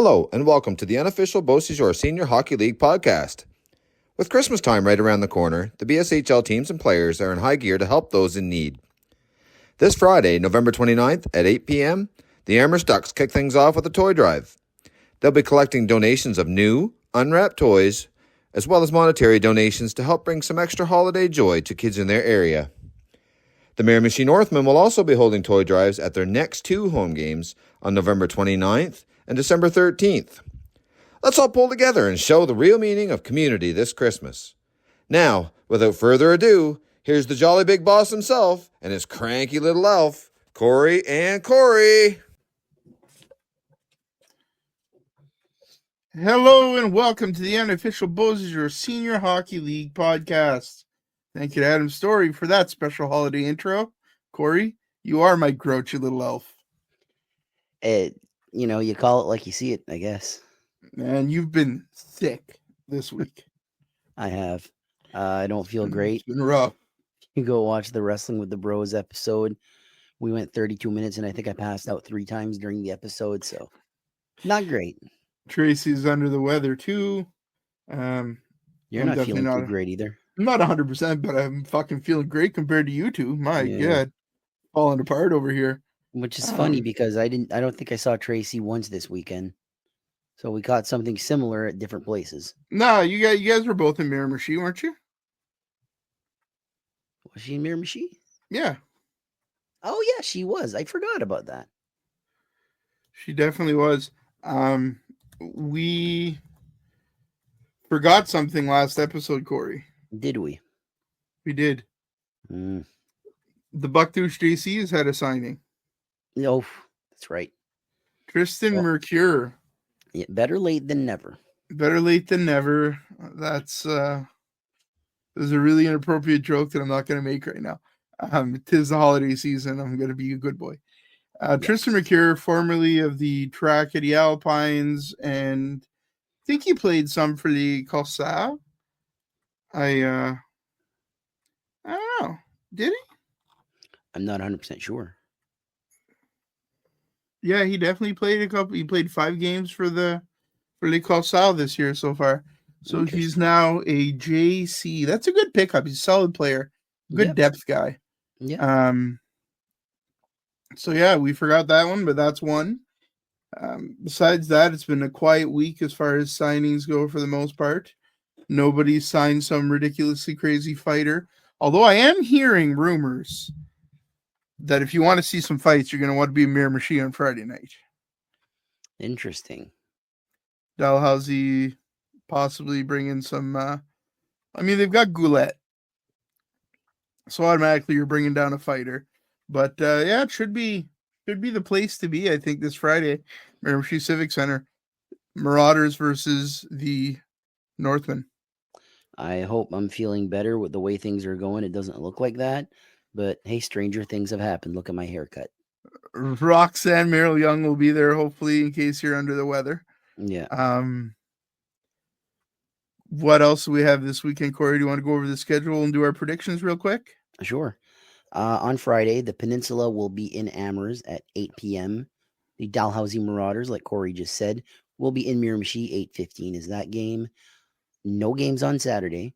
Hello, and welcome to the unofficial BSHL Senior Hockey League podcast. With Christmas time right around the corner, the BSHL teams and players are in high gear to help those in need. This Friday, November 29th at 8 p.m., the Amherst Ducks kick things off with a toy drive. They'll be collecting donations of new, unwrapped toys, as well as monetary donations to help bring some extra holiday joy to kids in their area. The Miramichi Northmen will also be holding toy drives at their next two home games on November 29th and December 13th. Let's all pull together and show the real meaning of community this Christmas. Now, without further ado, here's the jolly big boss himself and his cranky little elf, Corey and Corey. Hello and welcome to the unofficial BSHL Senior Hockey League podcast. Thank you to Adam Story for that special holiday intro. Corey, you are my grouchy little elf. You call it like you see it, I guess. And you've been sick this week. I have. I don't feel great. It's been rough. You go watch the Wrestling with the Bros episode. We went 32 minutes, and I think I passed out 3 times during the episode, so not great. Tracy's under the weather, too. You're I'm not feeling definitely too great either. I'm not 100%, but I'm fucking feeling great compared to you two. My God. Falling apart over here. Which is funny because I don't think I saw Tracy once this weekend. So we caught something similar at different places. No, you guys were both in Miramichi, weren't you? Was she in Miramichi? Yeah. Oh yeah, she was. I forgot about that. She definitely was. We forgot something last episode, Corey. Did we? We did. Mm. The Bucktooth JCs had a signing. Oh, that's right. Tristan Mercure. Yeah, better late than never. Better late than never. That's there's a really inappropriate joke that I'm not going to make right now. Tis the holiday season. I'm going to be a good boy. Yes. Tristan Mercure, formerly of the track at the Alpines, and I think he played some for the Corsairs. I don't know. Did he? I'm not 100% sure. Yeah, he definitely played a couple. He played 5 games for Les Corsairs this year so far. So he's now a JC. That's a good pickup. He's a solid player, good depth guy. Yeah. So yeah, we forgot that one, but that's one. Besides that, it's been a quiet week as far as signings go for the most part. Nobody signed some ridiculously crazy fighter. Although I am hearing rumors that if you want to see some fights, you're going to want to be in Miramichi on Friday night. Interesting. Dalhousie possibly bringing some. They've got Goulet, so automatically you're bringing down a fighter. But it should be the place to be. I think this Friday, Miramichi Civic Center, Marauders versus the Northmen. I hope I'm feeling better with the way things are going. It doesn't look like that. But hey, stranger things have happened. Look at my haircut. Roxanne Merrill Young will be there, hopefully, in case you're under the weather. Yeah. What else do we have this weekend, Corey? Do you want to go over the schedule and do our predictions real quick? Sure. On Friday, the Peninsula will be in Amherst at 8 p.m. The Dalhousie Marauders, like Corey just said, will be in Miramichi. 8:15 is that game. No games on Saturday.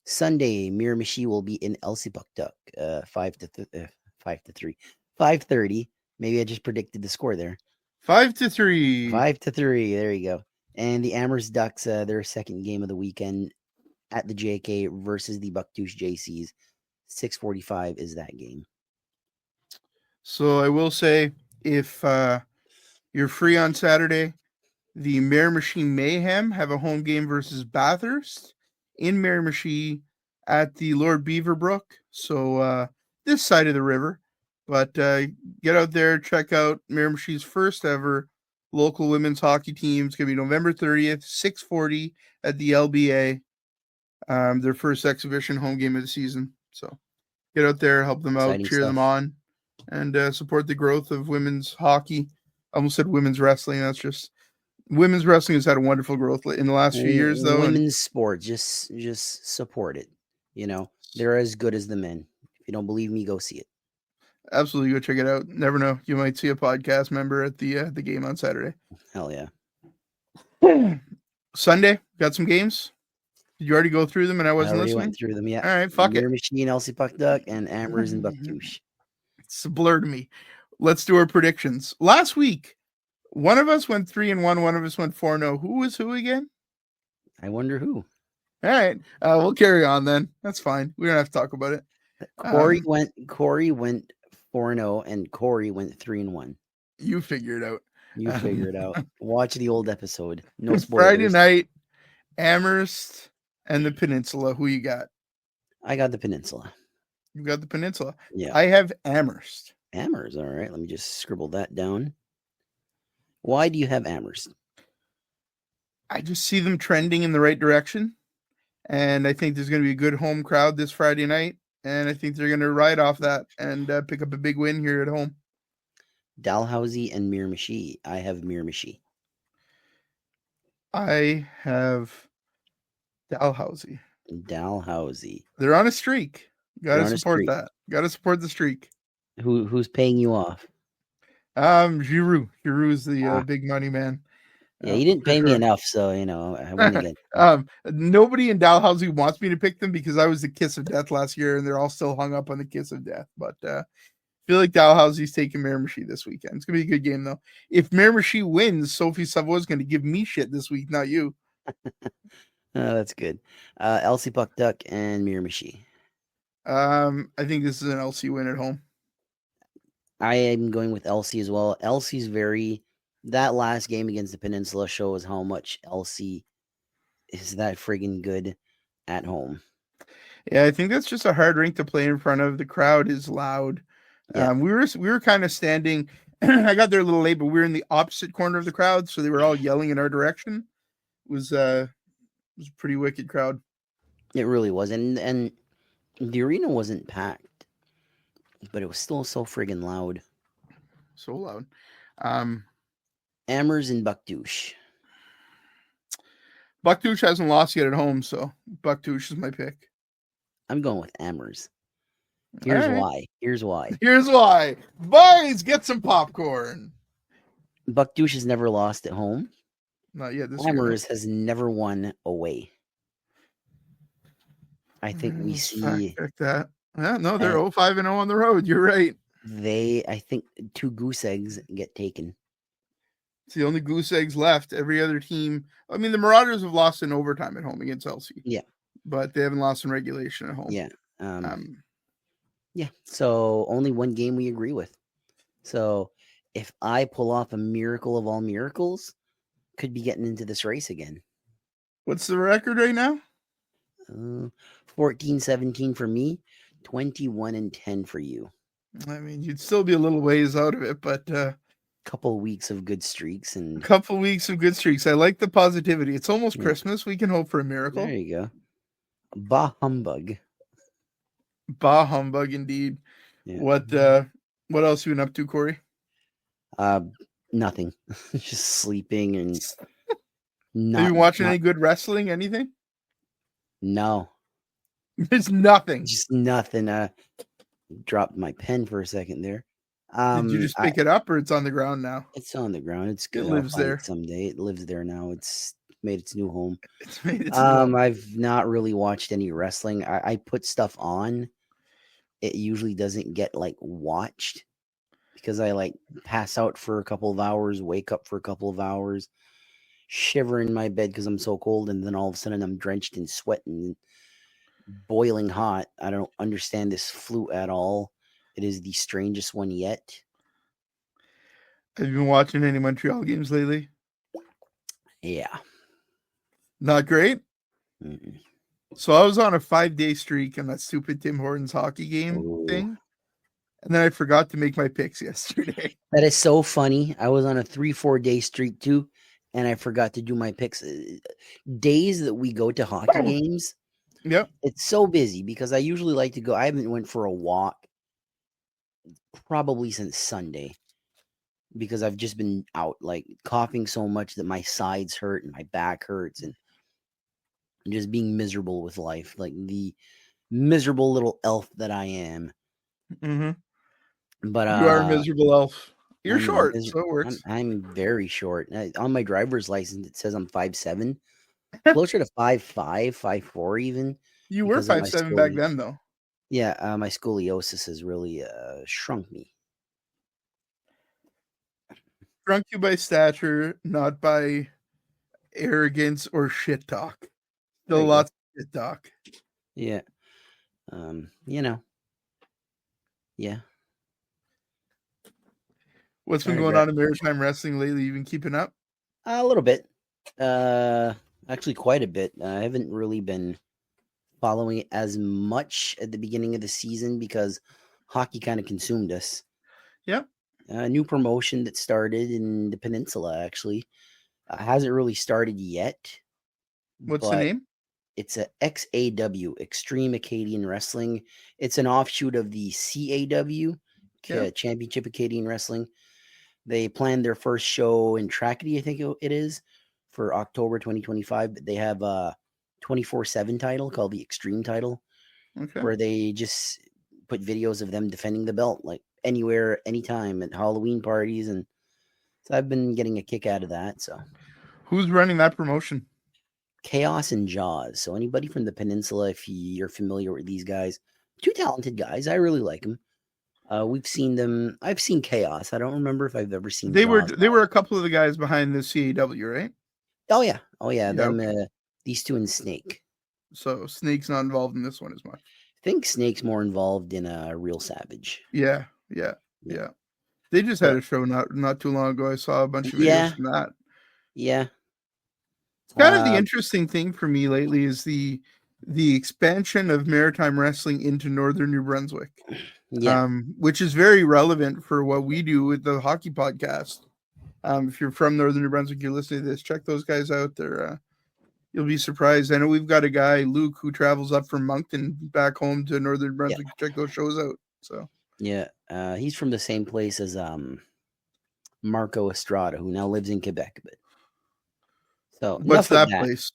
Sunday, Miramichi will be in Elsipogtog, 5:30. Maybe I just predicted the score there. 5-3. 5-3. There you go. And the Amherst Ducks, their second game of the weekend at the JK versus the Bucktooth JCs. 6:45 is that game. So I will say, if you're free on Saturday, the Miramichi Mayhem have a home game versus Bathurst in Miramichi at the Lord Beaverbrook. So this side of the river. But get out there, check out Miramichi's first ever local women's hockey team. It's going to be November 30th, 6:40 at the LBA. Their first exhibition home game of the season. So get out there, help them out, Exciting cheer stuff. them on, and support the growth of women's hockey. I almost said women's wrestling. That's just women's wrestling has had a wonderful growth in the last few years, though. Women's sport, just support it. They're as good as the men. If you don't believe me, go see it. Absolutely, go check it out. Never know, you might see a podcast member at the game on Saturday. Hell yeah. Sunday, got some games. Did you already go through them and I I wasn't already listening? went through them. Yeah. All right, fuck it. Mirror Machine, Elsie Puck Duck, and Amers and Bucktoosh. It's a blur to me. Let's do our predictions. Last week, one of us went 3-1, one of us went 4-0. Who was who again? I wonder who. All right, we'll carry on then. That's fine. We don't have to talk about it. Corey went 4-0 and Corey went 3-1. You figure it out. You figure it out. Watch the old episode. No spoilers. Friday night, Amherst and the Peninsula. Who you got? I got the Peninsula. You got the Peninsula. Yeah. I have Amherst. Amherst. All right. Let me just scribble that down. Why do you have Amherst? I just see them trending in the right direction. And I think there's going to be a good home crowd this Friday night. And I think they're going to ride off that and pick up a big win here at home. Dalhousie and Miramichi. I have Miramichi. I have Dalhousie. Dalhousie. They're on a streak. Got They're to on a support streak. that. Got to support the streak. Who's paying you off? Giroux. Giroux is the big money man. Yeah, you didn't pay me enough, so I win again. Nobody in Dalhousie wants me to pick them because I was the kiss of death last year, and they're all still hung up on the kiss of death. But I feel like Dalhousie's taking Miramichi this weekend. It's gonna be a good game though. If Miramichi wins, Sophie Savoy is gonna give me shit this week, not you. That's good. Elsie Puck Duck and Miramichi. I think this is an LC win at home. I am going with Elsie as well. Elsie's that last game against the Peninsula shows how much Elsie is that friggin' good at home. Yeah, I think that's just a hard rink to play in front of. The crowd is loud. Yeah. We were kind of standing. I got there a little late, but we were in the opposite corner of the crowd, so they were all yelling in our direction. It was a pretty wicked crowd. It really was, and the arena wasn't packed, but it was still so friggin' loud. So loud. Amers and Bucktoosh. Bucktoosh hasn't lost yet at home, so Bucktoosh is my pick. I'm going with Amers. Here's why. Here's why. Boys, get some popcorn. Bucktoosh has never lost at home. Not yet. Amers has never won away. I think we see that. Yeah, no, they're 5-0 on the road. You're right. I think 2 goose eggs get taken. It's the only goose eggs left. Every other team. I mean, the Marauders have lost in overtime at home against LC. Yeah. But they haven't lost in regulation at home. Yeah. Yeah. So only one game we agree with. So if I pull off a miracle of all miracles, could be getting into this race again. What's the record right now? 14-17 for me, 21-10 for you. I mean, you'd still be a little ways out of it, but couple weeks of good streaks and couple weeks of good streaks. I like the positivity. It's almost Christmas. We can hope for a miracle. There you go. Bah humbug. Bah humbug indeed. Yeah. What else you been up to, Corey? Nothing. Just sleeping and Have you watching any good wrestling? Anything? No. There's nothing. Just nothing. Dropped my pen for a second there. Did you just pick it up, or it's on the ground now? It's on the ground. It's good. It lives there someday. It lives there now. It's made its new home. It's made its new home. I've not really watched any wrestling. I put stuff on. It usually doesn't get watched because I pass out for a couple of hours, wake up for a couple of hours, shiver in my bed because I'm so cold, and then all of a sudden I'm drenched in sweat and boiling hot. I don't understand this flu at all. It is the strangest one yet. Have you been watching any Montreal games lately? Yeah. Not great? Mm-mm. So I was on a 5-day streak on that stupid Tim Hortons hockey game thing. And then I forgot to make my picks yesterday. That is so funny. I was on a 3-4 day streak too, and I forgot to do my picks. Days that we go to hockey games. Yep. It's so busy because I usually like to go. I haven't went for a walk probably since Sunday because I've just been out coughing so much that my sides hurt and my back hurts and just being miserable with life, like the miserable little elf that I am. Mm-hmm. But you are a miserable elf. You're short, so it works. I'm very short. On my driver's license, it says I'm 5'7", closer to 5'5", 5'4" even. You were because of my 5'7" back then, though. Yeah, my scoliosis has really shrunk me. Shrunk you by stature, not by arrogance or shit talk. Still lots of shit talk. Yeah. Yeah. What's been going on in Maritime Wrestling lately? You been keeping up? A little bit. Actually, quite a bit. I haven't really been following it as much at the beginning of the season because hockey kind of consumed us. Yeah. A new promotion that started in the peninsula, actually. Hasn't really started yet. What's the name? It's a XAW, Extreme Acadian Wrestling. It's an offshoot of the CAW, Championship Acadian Wrestling. They planned their first show in Trackety, I think it is, for October 2025. But they have a 24/7 title called the Extreme title, where they just put videos of them defending the belt, like anywhere, anytime, at Halloween parties. And so I've been getting a kick out of that. So, who's running that promotion? Chaos and Jaws. So anybody from the peninsula, if you're familiar with these guys, two talented guys. I really like them. We've seen them. I've seen Chaos. I don't remember if I've ever seen. They were a couple of the guys behind the CAW, right? Oh yeah. Them. These two and Snake. So Snake's not involved in this one as much. I think Snake's more involved in Real Savage. Yeah. They just had a show not too long ago. I saw a bunch of videos from that. Yeah. It's kind of the interesting thing for me lately is the expansion of maritime wrestling into northern New Brunswick. Yeah. Which is very relevant for what we do with the hockey podcast. If you're from northern New Brunswick, you're listening to this, check those guys out there. You'll be surprised. I know we've got a guy, Luke, who travels up from Moncton back home to northern New Brunswick to check those shows out. So yeah, he's from the same place as Marco Estrada, who now lives in Quebec. But so what's that place?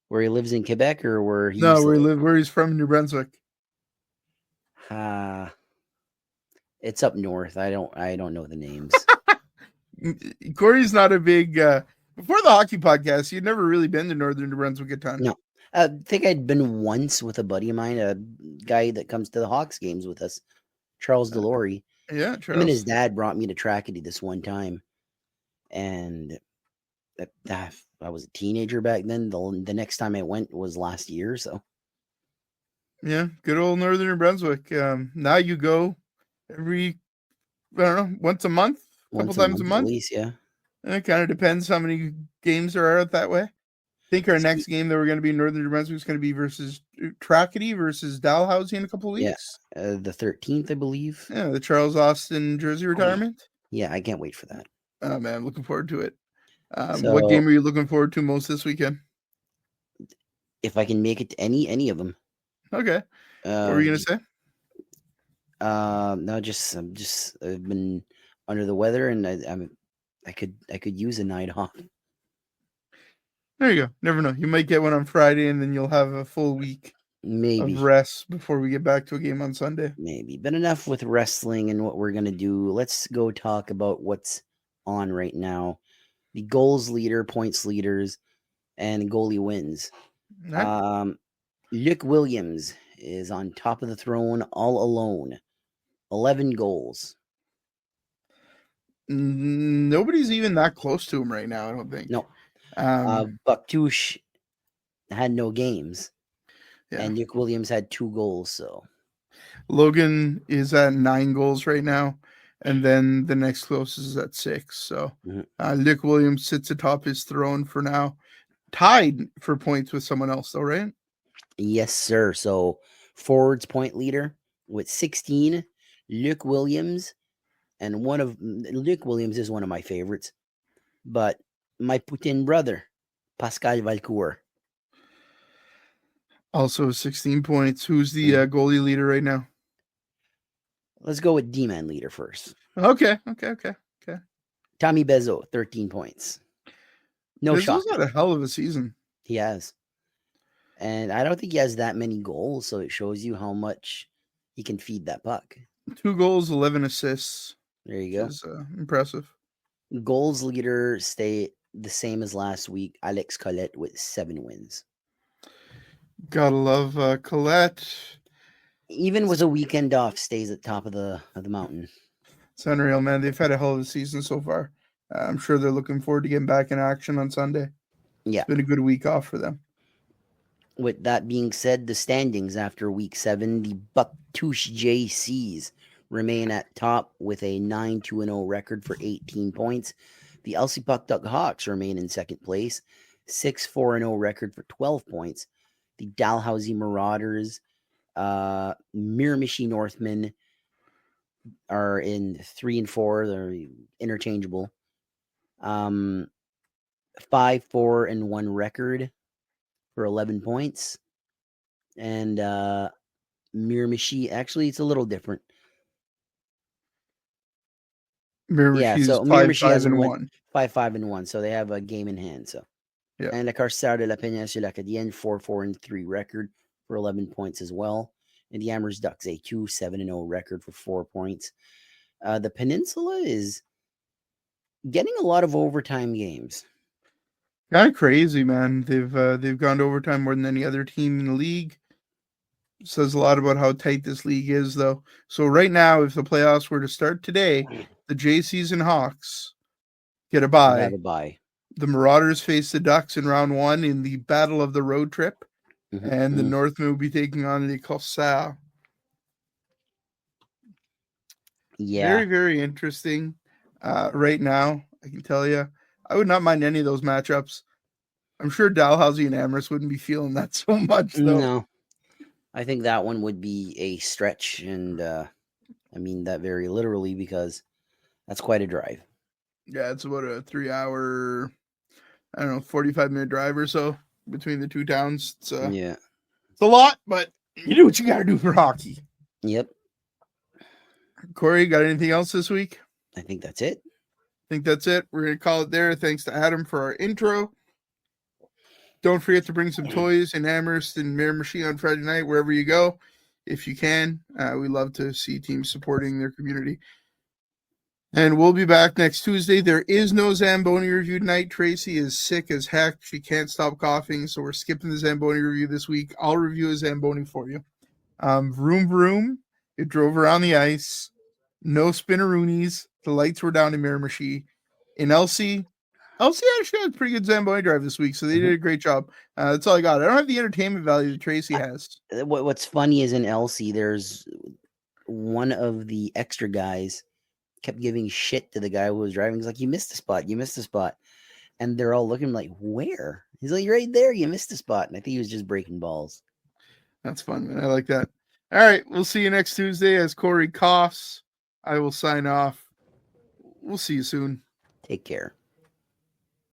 Where he lives in Quebec, or where he where he's from in New Brunswick. It's up north. I don't know the names. Corey's not a big before the hockey podcast, you'd never really been to northern New Brunswick a ton. No. I think I'd been once with a buddy of mine, a guy that comes to the Hawks games with us, Charles Delory. Yeah, Charles. Him and his dad brought me to Trackety this one time. And I was a teenager back then. The next time I went was last year. So, yeah, good old northern New Brunswick. Now you go every, I don't know, once a month, a couple times a month. At least, yeah. And it kind of depends how many games there are out that way. I think our next game that we're going to be in northern New Brunswick is going to be versus Trackety versus Dalhousie in a couple weeks. Yeah, the 13th, I believe. Yeah, the Charles Austin jersey retirement. Yeah, I can't wait for that. Oh, man, I'm looking forward to it. What game are you looking forward to most this weekend? If I can make it to any of them. Okay. What were you going to say? No, I've been under the weather, and I could use a night off. There you go. Never know. You might get one on Friday, and then you'll have a full week of rest before we get back to a game on Sunday. Maybe. But enough with wrestling and what we're going to do. Let's go talk about what's on right now. The goals leader, points leaders, and goalie wins. Right. Luke Williams is on top of the throne all alone. 11 goals. Nobody's even that close to him right now, I don't think. No. Bucktouche had no games. Yeah. And Luke Williams had 2 goals. So Logan is at 9 goals right now. And then the next closest is at 6. So Luke Williams sits atop his throne for now. Tied for points with someone else, though, right? Yes, sir. So forwards point leader with 16, Luke Williams. And Luke Williams is one of my favorites. But my Putin brother, Pascal Valcourt. Also 16 points. Who's the goalie leader right now? Let's go with D-man leader first. Okay. Tommy Bezzo, 13 points. No shot. Bezzo's had a hell of a season. He has. And I don't think he has that many goals, so it shows you how much he can feed that puck. 2 goals, 11 assists. There you go. Which is impressive. Goals leader stay the same as last week. Alex Collette with 7 wins. Gotta love Colette. Even with a weekend off, stays at top of the mountain. It's unreal, man. They've had a hell of a season so far. I'm sure they're looking forward to getting back in action on Sunday. Yeah. It's been a good week off for them. With that being said, the standings after week 7, the Bucktouche JCs remain at top with a 9-2-0 record for 18 points. The LC Puck Duck Hawks remain in second place, 6-4-0 record for 12 points. The Dalhousie Marauders, Miramichi Northmen are in 3 and 4. They're interchangeable. 5-4-1 record for 11 points. And Miramichi, actually, it's a little different. Miramichi's so 5-5-1. 5-5-1. So they have a game in hand. So, yeah. And the Carcero de la Peña sur l'Acadienne, 4-4-3 record for 11 points as well. And the Amherst Ducks, a 2-7-0 record for 4 points. The Peninsula is getting a lot of overtime games. Kind of crazy, man. They've gone to overtime more than any other team in the league. Says a lot about how tight this league is, though. So right now, if the playoffs were to start today, the JCs and Hawks get a bye. Have a bye. The Marauders face the Ducks in round 1 in the Battle of the Road Trip, and the Northmen will be taking on the Corsairs. Yeah. Very, very interesting. Right now, I can tell you, I would not mind any of those matchups. I'm sure Dalhousie and Amherst wouldn't be feeling that so much, though. No. I think that one would be a stretch, and I mean that very literally because that's quite a drive. Yeah, it's about a 3-hour, 45-minute drive or so between the two towns. It's a lot, but you do what you got to do for hockey. Yep. Corey, got anything else this week? I think that's it. We're going to call it there. Thanks to Adam for our intro. Don't forget to bring some toys in Amherst and Miramichi on Friday night, wherever you go, if you can. We love to see teams supporting their community. And we'll be back next Tuesday. There is no Zamboni review tonight. Tracy is sick as heck. She can't stop coughing, so we're skipping the Zamboni review this week. I'll review a Zamboni for you. Vroom vroom. It drove around the ice. No spinneroonies. The lights were down in Miramichi. In LC actually had a pretty good Zamboni drive this week, so they did a great job. That's all I got. I don't have the entertainment value that Tracy has. What's funny is in LC, there's one of the extra guys kept giving shit to the guy who was driving. He's like, you missed a spot. And they're all looking like, where? He's like, you're right there. You missed a spot. And I think he was just breaking balls. That's fun, man. I like that. All right. We'll see you next Tuesday as Corey coughs. I will sign off. We'll see you soon. Take care.